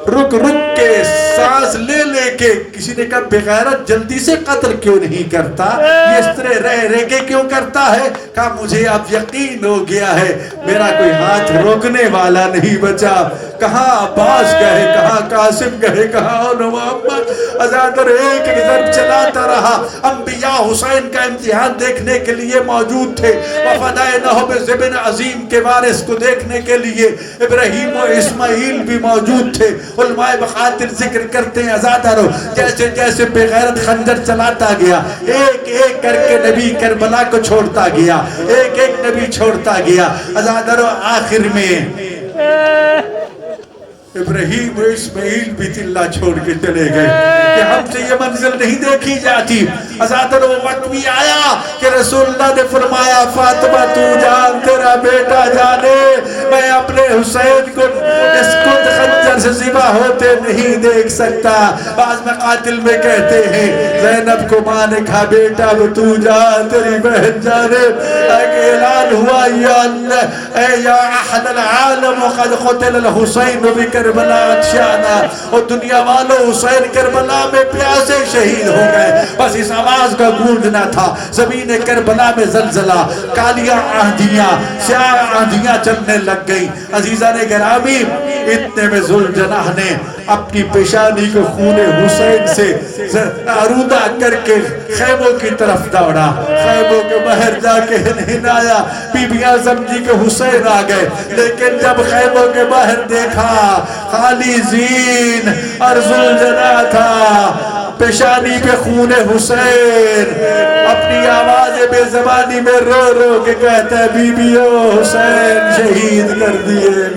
رک رک کے سانس لے لے کے کسی نے کہا بے غیرت جلدی سے قتل کیوں نہیں کرتا، یہ اس طرح رہ کے کیوں کرتا ہے؟ کہا مجھے اب یقین ہو گیا ہے میرا کوئی ہاتھ روکنے والا نہیں بچا. کہاں عباس گئے، کہاں قاسم گئے، کہاں محمد. عزادر ایک ضرب چلاتا رہا. انبیاء حسین کا امتحان دیکھنے کے لیے موجود تھے. وفدائنہ بذبح عظیم کے وارث کو دیکھنے کے لیے ابراہیم و اسماعیل بھی موجود تھے. علماء بخاطر ذکر کرتے ہیں عزادارو جیسے جیسے بے غیرت خنجر چلاتا گیا ایک ایک کر کے نبی کربلا کو چھوڑتا گیا، ایک ایک نبی چھوڑتا گیا. عزادارو آخر میں ابراہیم و اسماعیل بھی تلہ چھوڑ کے چلے گئے کہ ہم سے یہ منزل نہیں دیکھی جاتی. عزادر وہ وقت بھی آیا کہ رسول اللہ نے فرمایا فاطمہ تو جان تیرا بیٹا جانے میں اپنے حسین کو اس کند خنجر سے ذبح ہوتے نہیں دیکھ سکتا. بعض میں قاتل میں کہتے ہیں زینب کو ماں نے کہا بیٹا وہ تو جان تیری بہن جانے. اعلان ہوا یا احد العالم قد قتل الحسین بکربلا عطشانا. اور دنیا والوں حسین کربلا میں پیاسے شہید ہو گئے. بس اس آواز کا گونجنا تھا. زمین کربلا میں زلزلہ، کالیاں آندھیاں، سیاہ آندھیاں چلنے لگ گئی. عزیزان گرامی اتنے میں ذوالجناح نے اپنی پیشانی کو خون حسین سے آلودہ کر کے خیموں کی طرف دوڑا. خیموں کے باہر جا کے ہنہنایا. بی بیاں سمجھی کہ حسین آ گئے، لیکن جب خیموں کے باہر دیکھا خالی زین اور ذوالجناح تھا، پیشانی پہ خون حسین. اپنی آواز بے زبانی میں رو رو کے کہتا ہے بی بیو حسین شہید کر دیے.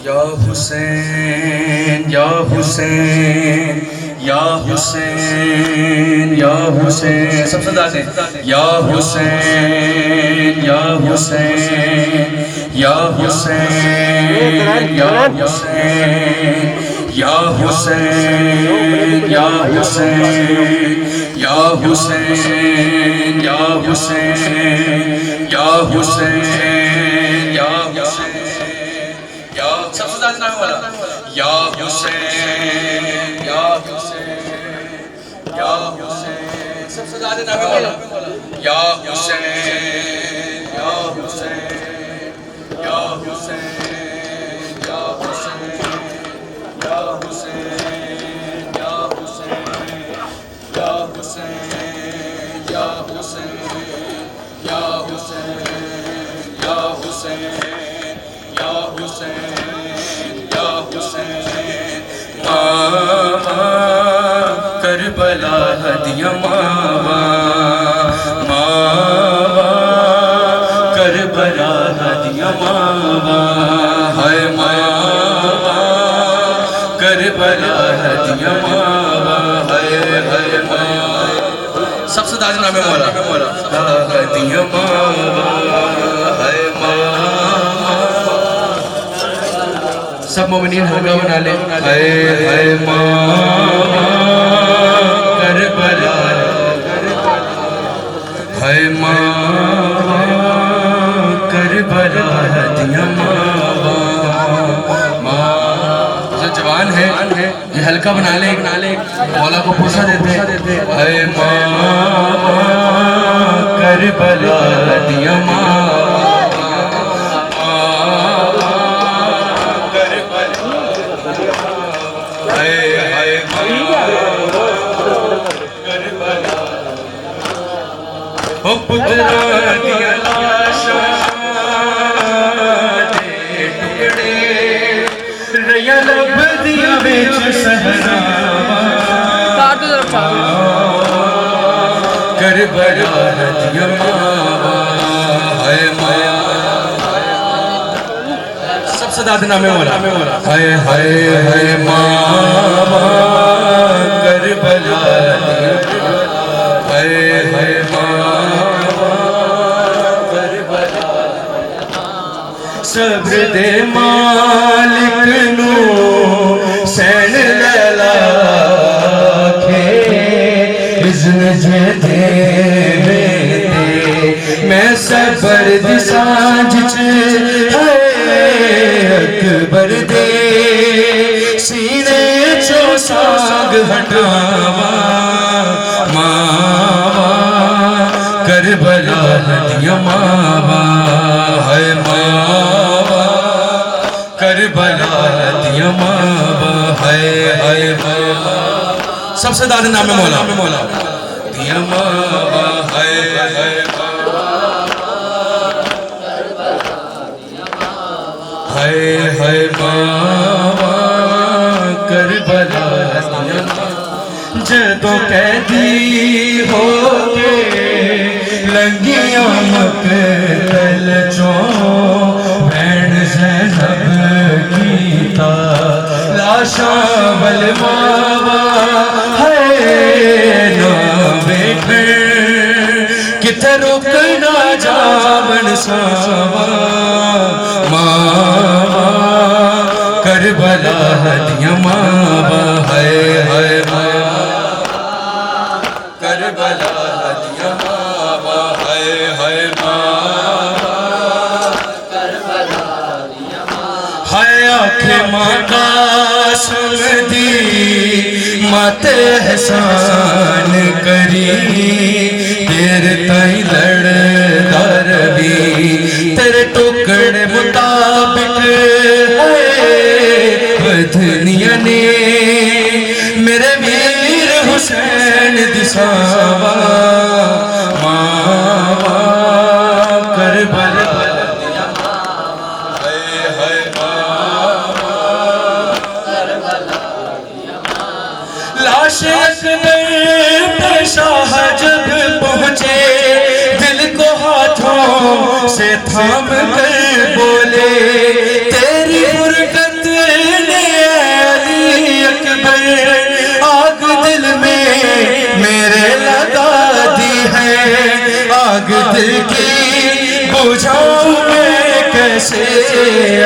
یا حسین یا حسین یا حسین یا حسین سب صدا دیں. یا حسین یا حسین یا حسین یا حسین یا حسین یا حسین یا حسین یا حسین یا حسین یا حسین سب سے زیادہ نام والا یا حسین یا حسین یا حسین سب سے زیادہ نام والا یا حسین یا حسین یا حسین یا حسین یا حسین یا حسین یا حسین یا حسین یا حسین یا حسین یا حسین یا حسین. ماما کربلا ہدیہ ماما ماما کربلا ہدیہ ماما ہے ماما کربلا ہدیہ ماما ہے ماما. سب سے داجنا میں مولا ہدیہ ماما ہے ماما. سب مومنین حلقہ بنا لیں اے ماں کربلا اے ماں کربلا ہدیہ جو جوان ہے یہ حلقہ بنا لیں مولا کو پوچھا دیتے اے ماں کربلا ہدیہ پترا دیا لاشا دے ٹکڑے ریا لب دیا بیچ سہرا کربلا ہدیہ سب سے داد نام مولا ہائے ہائے ہائے ماں کربلا ہائے ہائے صبر دے مالک نو سین لیلا کھے اذن جے دے میں صبر دی سانج چھے اکبر دے سینے چو ساگ ہٹاوا ماں کربلا ہدیہ ماں ہے ماں کربلا ہدیہ ماں ہے سب سے داد نام مولا ہدیہ ماں ہے ہائے ماں کربلا ہدیہ جدوں قیدی ہو کے لنگیاں مقتل چوں بین زینب کیتا لاشاں والماوا ہے نا بیٹھے کتے رکنا جاون ساوا ماں کربلا ہدیہ ماں ہے کربلا ہدیہ ماں ہے آنکھ ماں قاسم دی مات احسان کری تیرے تائیں لڑ دروی تیرے ٹکڑے مطابق بدھنیا نے میرے ویر حسین دساوا ماں کربلا لاش اکبر پہ شاہ جب پہنچے دل کو ہاتھوں سے تھام کر بولے تیری فرقت نے علی اکبر آگ دل میں میرے لگا دی ہے آگ دل کی بجھاؤں میں کیسے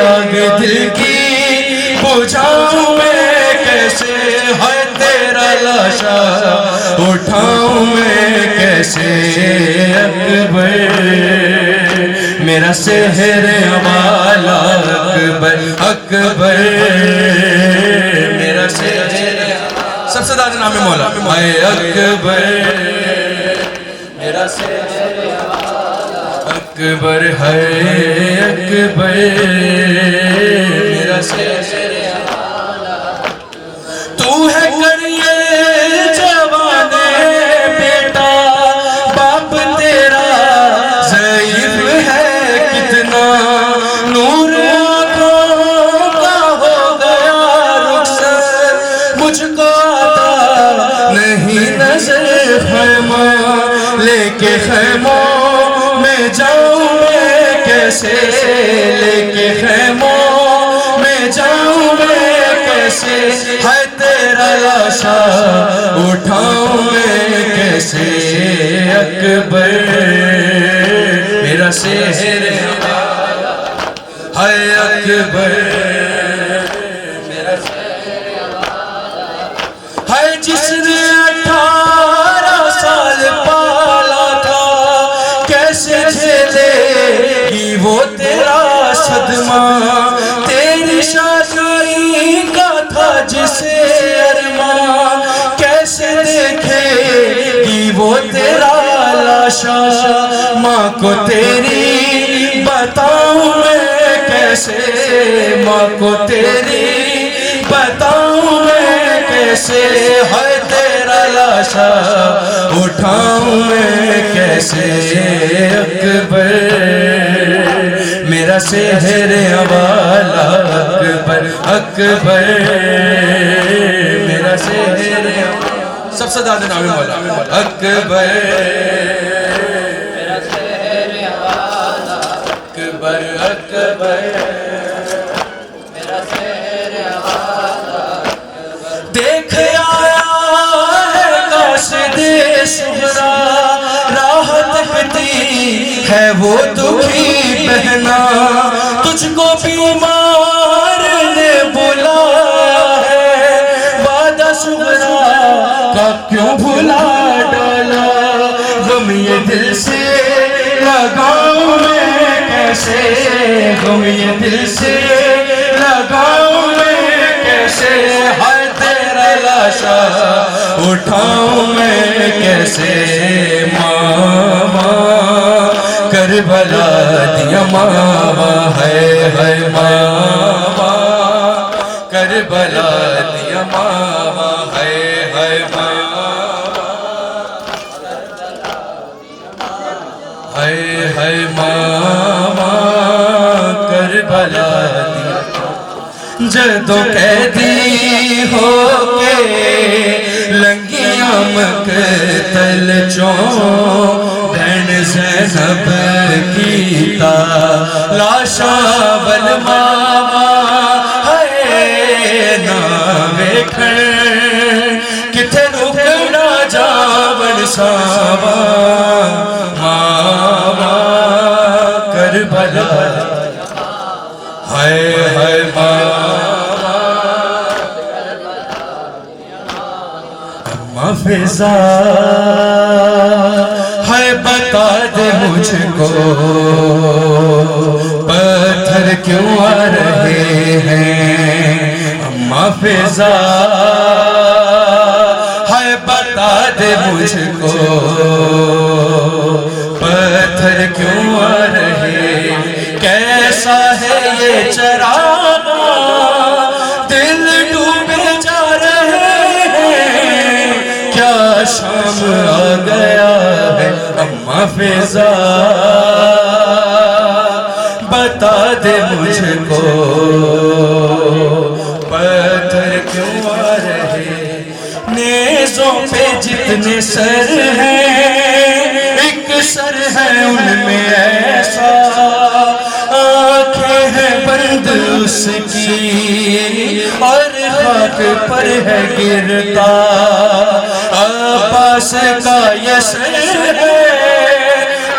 آگ دل کی بجھاؤں میں کیسے ہے تیرا لاشا اٹھاؤں میں کیسے اکبر میرا سحر والا اکبر میرا سحر سب سے زیادہ نام مولا اے اکبر میرا سحر اکبر ہے اکبر میرا سحر تو ہے کریے جوان بیٹا باپ تیرا ضعیف ہے کتنا نور آنکھوں کا ہو گیا رخصت مجھ کو آتا نہیں نظر خیمہ لے کے خیموں میں جاؤں میں کیسے لے کے خیموں میں جاؤں میں کیسے ہے تیرا لاشا اٹھاؤں میں کیسے اکبر میرا سحر ہے اکبر کو تیری بتاؤں میں کیسے، ماں کو تیری بتاؤں میں کیسے، ہے تیرا لاشا اٹھاؤں میں کیسے، اکبر میرا سحر والا، اکبر اکبر میرا سحر، سب سے زیادہ نام مولا اکبر میرا سحر والا، اکبر اکبر میرا سحر والا، دیکھ آیا ہے قاصد صغرا، راہ تکتی ہے وہ دکھی بہنا، تجھ کو بیمار نے بلا ہے، وعدہ صغرا کا کیوں بھلا ڈالا، غم یہ دل سے لگاؤں میں کیسے، غم یہ دل سے لگاؤں میں کیسے، ہر تیرا لاشا اٹھاؤں میں کیسے، ماما کربلا دیا ماما ہے ماما کربلا دیا ماما ہے ماما ہے ماما کربلا دیا، جدو قیدی ہو کے لنگیاں مقتل چوں، بہن زینب کی تا لاشا ول ماما ہے نا ویکھن، کتھے رکنا جاون ساوا، ماما کربلا ہے ماما، اماں فضا ہے بتا دے مجھ کو، پتھر کیوں آ رہے ہیں، اماں فضا ہے بتا دے مجھ کو، پتھر کیوں آ رہے، کیسا ہے یہ چراغ دل ڈوبے جا رہے ہیں، کیا شام آ گیا ہے، اماں فضا بتا دے مجھ کو، پتھر کیوں آ رہے، نیزوں پہ جتنے سر ہیں ایک سر ہے ان میں ایسا، آنکھیں ہیں بند اس کی اور خاک پر ہے گرتا، عباس کا یہ سر ہے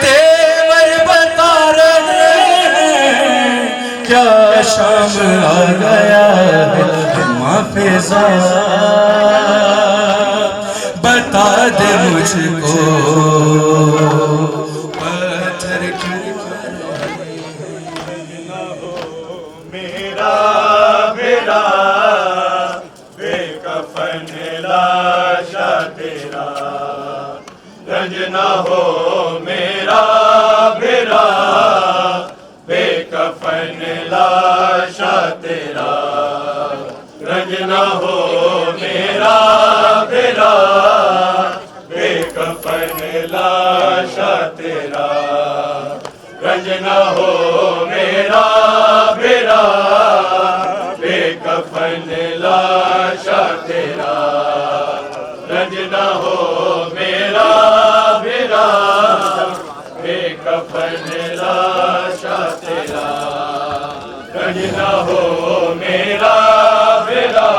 تیور بتا رہے ہیں، کیا شام آ گیا ہے، اماں فضا بتا دے مجھ کو، پتھر کیوں میرا بیڑا بے کفن لاشا تیرا، رنج نہ ہو میرا بیڑا بے کفن لاشا تیرا، رنج نہ ہو میرا بیڑا بے کفن لاشا تیرا، رنج نہ ہو میرا بیڑا بے کفن لاشا تیرا، رنج نہ ہو میرا بیڑا بے کفن لاشا تیرا، رنج نہ ہو میرا بیڑا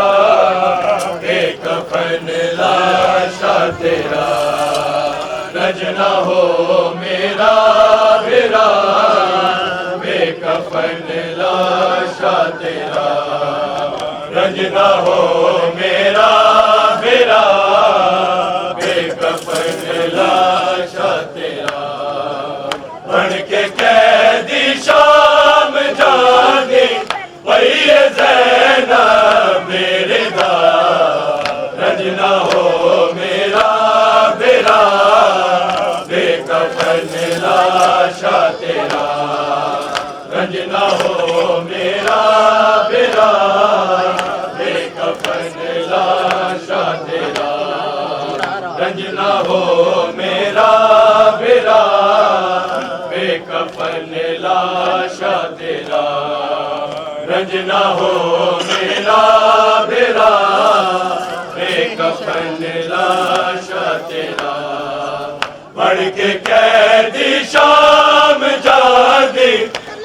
بے کفن لاشا تیرا، رنج نہ ہو میرا بیڑا بے کفن لاشا تیرا، رنج نہ ہو میرا بیڑا بے کفن لاشا تیرا، بن کے قیدی شام جانے وہی زینب میرے دا، رنج نہ ہو میرا بیڑا بے کفن لاشا تیرا رنج نہ ہو میرا میرا بے کفن لاشا تیرا رنج نہ ہو میرا میرا بے کفن لاشا تیرا رنج نہ ہو میرا میرا بے کفن لاشا تیرا بڑھ کے قیدی شام جادی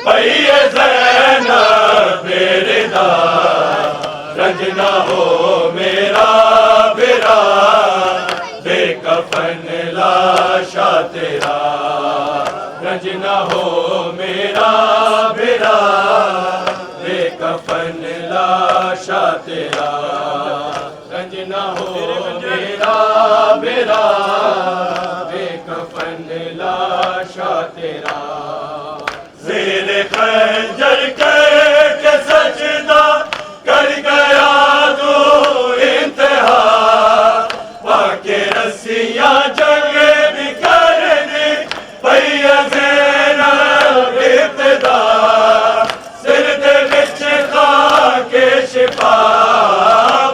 پئی زینب رضا رنج نہ ہو میرا میرا بے کفن لاشا تیرا رنج نہ ہو میرا میرا بے کفن لاشا تیرا رنج نہ ہو میرا میرا بے کفن لاشا تیرا زیر خنجر کر کے سجدہ کر گیا تو انتہا واقع رسیاں جنگ بھی کرنی پئی زینب ابتدا سر دے وچ خاک شفا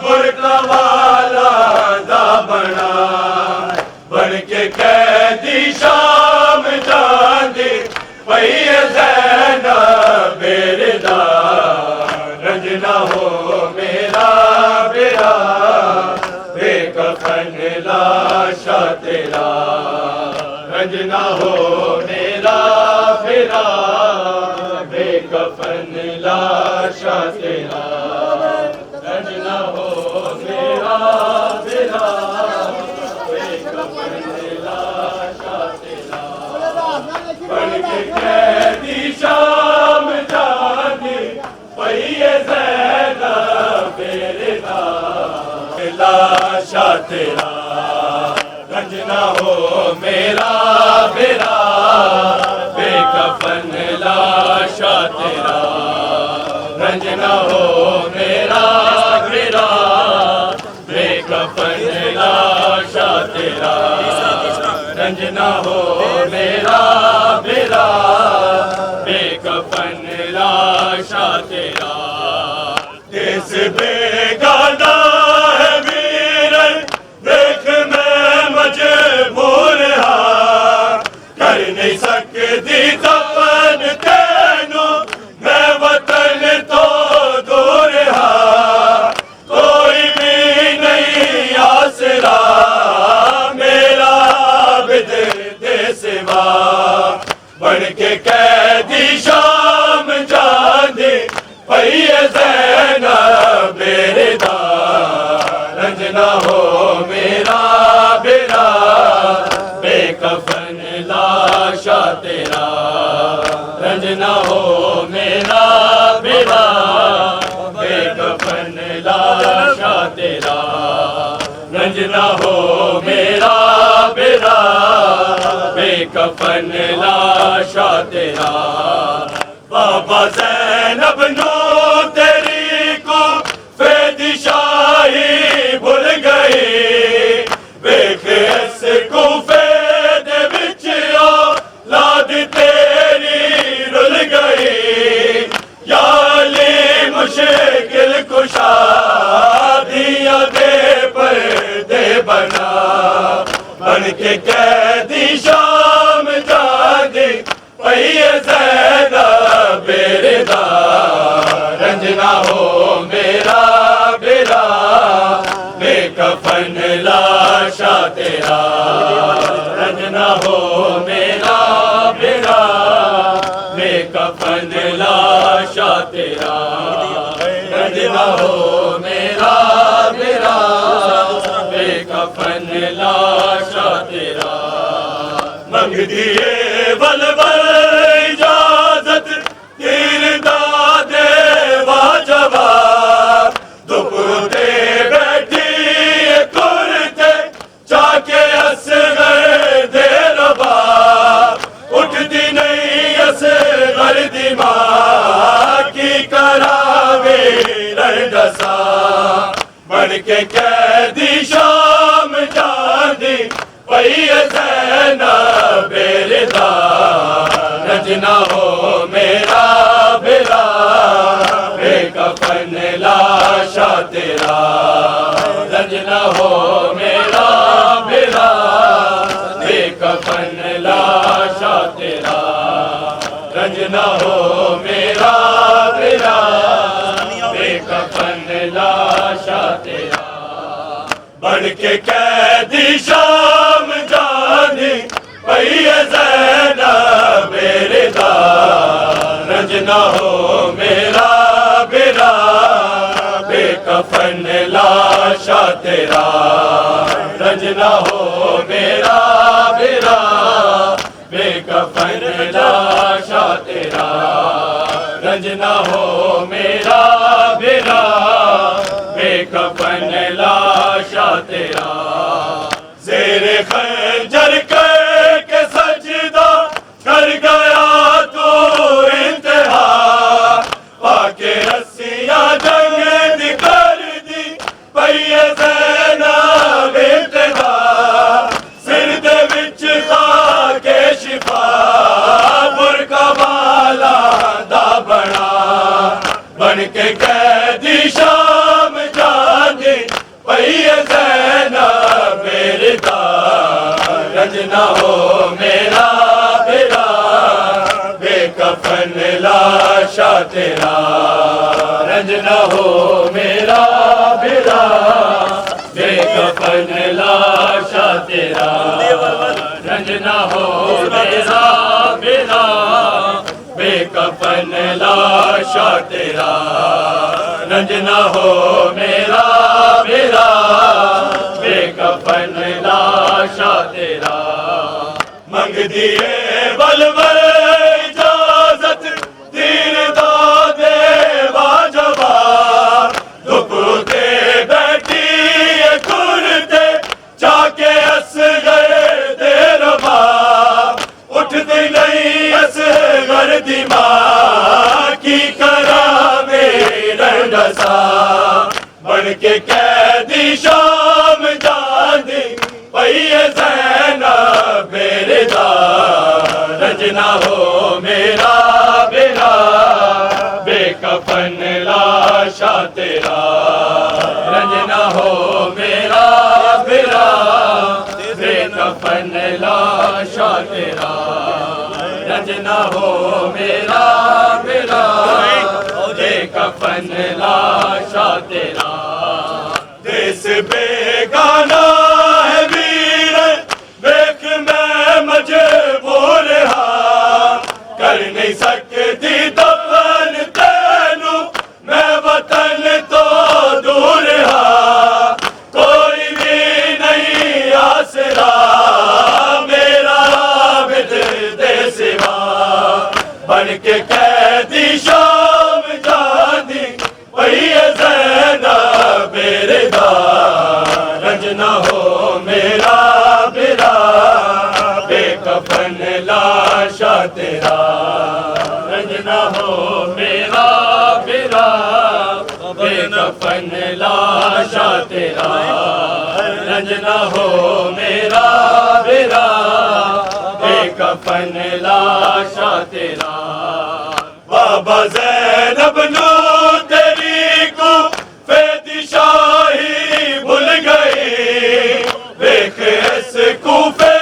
برقع والا دا بنا بن کے قیدی شام جاندی پئی زینب رضا رنج نہ ہو میرا میرا بے کفن لاشا تیرا رنج نہ ہو میرا میرا بے کفن لاشا تیرا رنج نہ ہو میرا میرا بے کفن لاشا تیرا بن کے قیدی شام جاندی پئی زینب رضا لاشا تیرا رنج نہ ہو میرا میرا بے کفن لاشا تیرا رنج نہ ہو میرا میرا بے کفن لاشا تیرا رنج نہ ہو میرا میرا بے کفن لاشا تیرا دیس بیگانہ ہے ویرن دیکھ میں مجبور ہاں کر نہیں سکتی دفن تینوں میں وطن تو دور ہاں کوئی بھی نہیں آسرا میرا عابد دے سوا بن کے قیدی شام جاندی پئی زینب رضا رنج نہ ہو میرا میرا بے کفن لاشا تیرا رنج نہ ہو میرا میرا بے کفن لاشا تیرا رنج نہ ہو میرا میرا بے کفن لاشا تیرا بابا زینب نو تیری کو فیدی شاہی بھول گئی بیک اس کو فید بچ اولاد تیری رل گئی یا علی مشکل کشا دیا دے پردے بنا بن کے قیدی شام جاندی پئی زینب رضا رنج نہ ہو میرا میرا بے کفن لاشا تیرا رنج نہ ہو میرا میرا بے کفن لاشا تیرا رنج نہ ہو میرا میرا بے کفن لاشا تیرا منگ دیے ولول اجازت تیر دادے واجبات دپتے بیٹھی کرتے چاکے اصغر دے ربا اٹھتی نہیں اصغر دماغ کی کراوے رڈسا بن کے قیدی شام جاندی پئی زینب رضا رنج نہ ہو میرا برا بے کفن لاشا تیرا رنج نہ ہو میرا برا بے کفن لاشا تیرا رنج نہ ہو میرا برا بے کفن لاشا تیرا بن کے قیدی شام جانی پئی زینب رضا رنج نہ ہو میرا برا بے کفن لاشا تیرا رنج نہ ہو میرا برا بے کفن لاشا تیرا رنج نہ ہو میرا برا بے کفن لاشا تیرا زیر خنجر کر کے سجدہ کر گیا تو انتہا پاکے رسیاں جنگ کر دی پئی زینب انتہا سر دے وچ خاک شفا برکا والا دا بنا بن کے قیدی شام جاندی پئی زینب رضا رنج نہ ہو میرا برا بے کفن لاشا تیرا رنج نہ ہو میرا برا بے کفن لاشا تیرا رنج نہ ہو میرا برا بے کفن لاشا تیرا رنج نہ ہو میرا برا بے کفن لاشا تیرا منگ دیے بلور اجازت دین دادے واجبا دھپتے بیٹھی کرتے جا کے اصغر دے ربا اٹھتی نہیں اصغر دی ماں کی کرا میرا ڈسا بن کے قیدی شام جاندی پئی زینب رضا رنج نہ ہو میرا برا بے کفن لاشا تیرا رنج نہ ہو میرا برا بے کفن لاشا تیرا رنج نہ ہو میرا برا بے کفن لاشا تیرا دیس بیگانہ ہے ویر دیکھ میں مجبور ہاں کر نہیں سکتی دفن تینوں میں وطن تو دور ہاں کوئی بھی نہیں آسرا میرا عابد دے سوا بن کے قیدی شام جاندی پئی زینب رضا رنج نہ ہو میرا برا بے کفن لاشا تیرا رنج نہ ہو میرا برا بے کفن لاشا تیرا رنج نہ ہو میرا برا بے کفن لاشا تیرا بابا زینب نو تیری کو فیدی شاہی بھول گئی دیکھ اس کوفے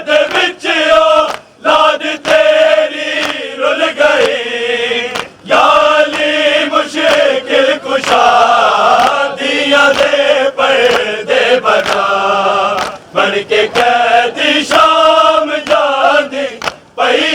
دے وچ اولاد تیری رل گئی یا علی مشکل کشا دیا دے پردے بنا بن کے قیدی شام جاندی پئی